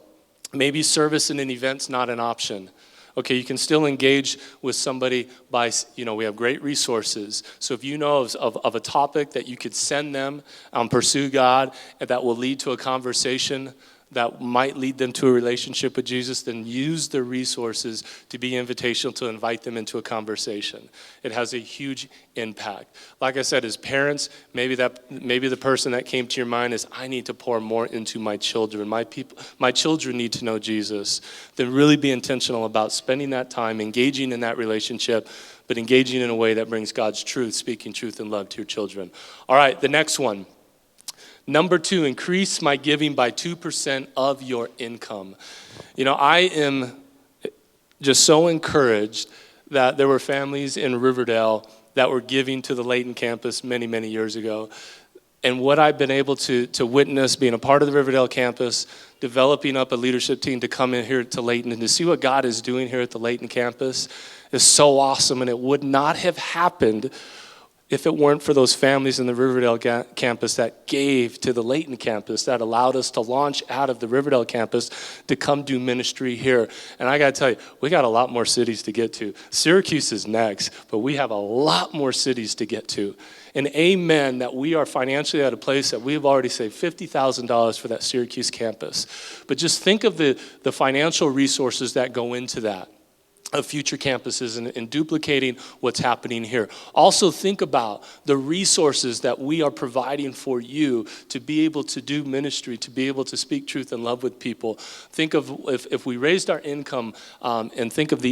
Speaker 1: maybe service in an event's not an option. Okay, you can still engage with somebody by, we have great resources. So if you know of a topic that you could send them, Pursue God, and that will lead to a conversation that might lead them to a relationship with Jesus, then use the resources to be invitational, to invite them into a conversation. It has a huge impact. Like I said, as parents, maybe the person that came to your mind is, I need to pour more into my children. My children need to know Jesus. Then really be intentional about spending that time, engaging in that relationship, but engaging in a way that brings God's truth, speaking truth and love to your children. All right, the next one. Number 2, increase my giving by 2% of your income. I am just so encouraged that there were families in Riverdale that were giving to the Layton campus many, many years ago. And what I've been able to witness, being a part of the Riverdale campus, developing up a leadership team to come in here to Layton and to see what God is doing here at the Layton campus is so awesome. And it would not have happened if it weren't for those families in the Riverdale campus that gave to the Layton campus, that allowed us to launch out of the Riverdale campus to come do ministry here. And I got to tell you, we got a lot more cities to get to. Syracuse is next, but we have a lot more cities to get to. And amen that we are financially at a place that we've already saved $50,000 for that Syracuse campus. But just think of the financial resources that go into that, of future campuses and duplicating what's happening here. Also think about the resources that we are providing for you to be able to do ministry, to be able to speak truth and love with people. Think of if we raised our income and think of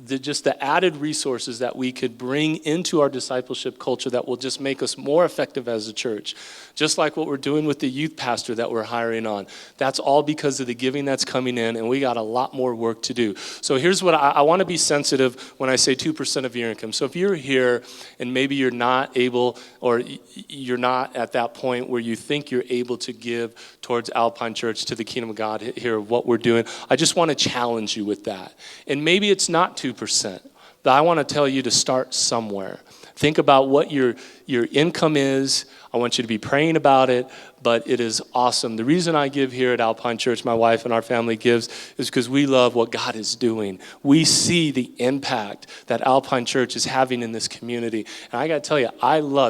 Speaker 1: just the added resources that we could bring into our discipleship culture that will just make us more effective as a church. Just like what we're doing with the youth pastor that we're hiring on. That's all because of the giving that's coming in, and we got a lot more work to do. So here's what I want to be sensitive when I say 2% of your income. So if you're here and maybe you're not able, or you're not at that point where you think you're able to give towards Alpine Church, to the kingdom of God here, what we're doing, I just want to challenge you with that. And maybe it's not 2%, but I want to tell you to start somewhere. Think about what your income is. I want you to be praying about it, but it is awesome. The reason I give here at Alpine Church, my wife and our family gives, is because we love what God is doing. We see the impact that Alpine Church is having in this community. And I got to tell you,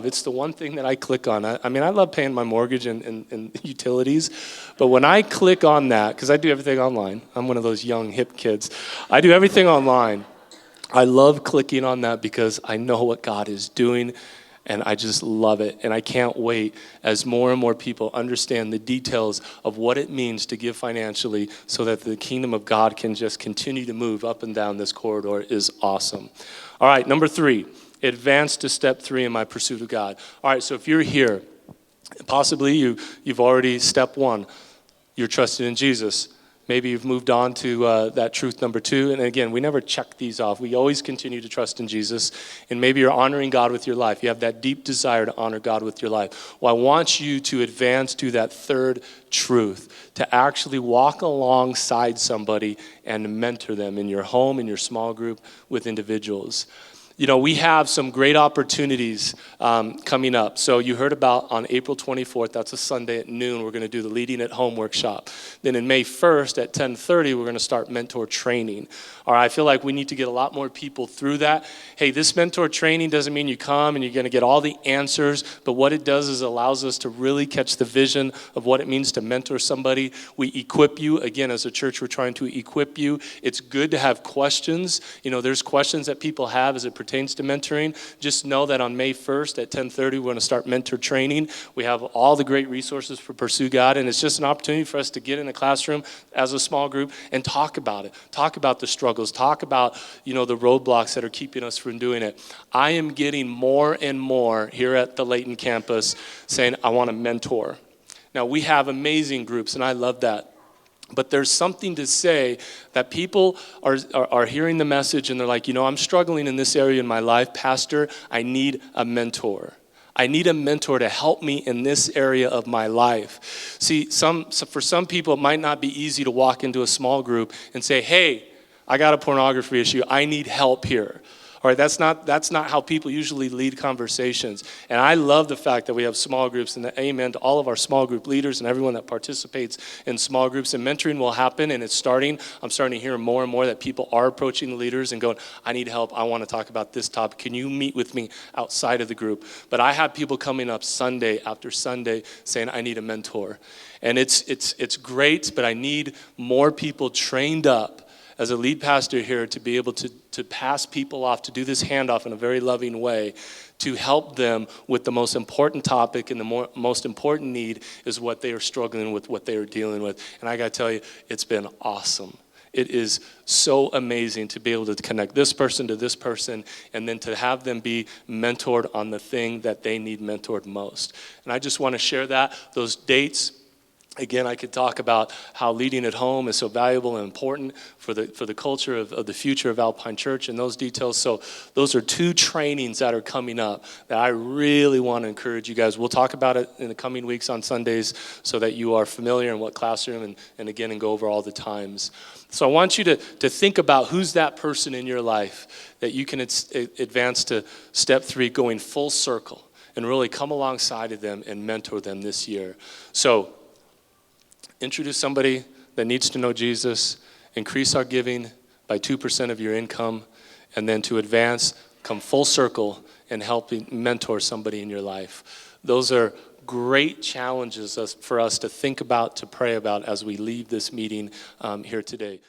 Speaker 1: it's the one thing that I click on. I mean, I love paying my mortgage and utilities, but when I click on that, because I do everything online. I'm one of those young, hip kids. I do everything online. I love clicking on that because I know what God is doing, and I just love it. And I can't wait as more and more people understand the details of what it means to give financially so that the kingdom of God can just continue to move up and down this corridor is awesome. All right, number 3, advance to step 3 in my pursuit of God. All right, so if you're here, possibly you've already, step 1, you're trusting in Jesus. Maybe you've moved on to that truth number 2. And again, we never check these off. We always continue to trust in Jesus. And maybe you're honoring God with your life. You have that deep desire to honor God with your life. Well, I want you to advance to that 3rd truth, to actually walk alongside somebody and mentor them in your home, in your small group, with individuals. You know, we have some great opportunities coming up. So you heard about on April 24th, that's a Sunday at noon, we're going to do the Leading at Home workshop. Then in May 1st at 10:30, we're going to start mentor training. All right, I feel like we need to get a lot more people through that. Hey, this mentor training doesn't mean you come and you're going to get all the answers, but what it does is allows us to really catch the vision of what it means to mentor somebody. We equip you. Again, as a church, we're trying to equip you. It's good to have questions. You know, there's questions that people have as it pertains to mentoring. Just know that on May 1st at 10:30, we're going to start mentor training. We have all the great resources for Pursue God, and it's just an opportunity for us to get in a classroom as a small group and talk about it. Talk about the struggles. Talk about, you know, the roadblocks that are keeping us from doing it. I am getting more and more here at the Layton campus saying, I want to mentor. Now, we have amazing groups, and I love that. But there's something to say that people are hearing the message and they're like, you know, I'm struggling in this area in my life. Pastor, I need a mentor. I need a mentor to help me in this area of my life. See, for some people, it might not be easy to walk into a small group and say, hey, I got a pornography issue. I need help here. All right, that's not how people usually lead conversations. And I love the fact that we have small groups, and amen to all of our small group leaders and everyone that participates in small groups. And mentoring will happen, and it's starting. I'm starting to hear more and more that people are approaching the leaders and going, I need help. I want to talk about this topic. Can you meet with me outside of the group? But I have people coming up Sunday after Sunday saying, I need a mentor. And it's great, but I need more people trained up as a lead pastor here to be able to pass people off, to do this handoff in a very loving way, to help them with the most important topic, and the most important need is what they are struggling with, what they are dealing with. And I got to tell you, it's been awesome. It is so amazing to be able to connect this person to this person and then to have them be mentored on the thing that they need mentored most. And I just want to share that, those dates. Again, I could talk about how leading at home is so valuable and important for the culture of the future of Alpine Church and those details. So those are 2 trainings that are coming up that I really want to encourage you guys. We'll talk about it in the coming weeks on Sundays so that you are familiar in what classroom and go over all the times. So I want you to think about who's that person in your life that you can advance to step 3, going full circle, and really come alongside of them and mentor them this year. So introduce somebody that needs to know Jesus, increase our giving by 2% of your income, and then to advance, come full circle and help mentor somebody in your life. Those are great challenges for us to think about, to pray about as we leave this meeting here today.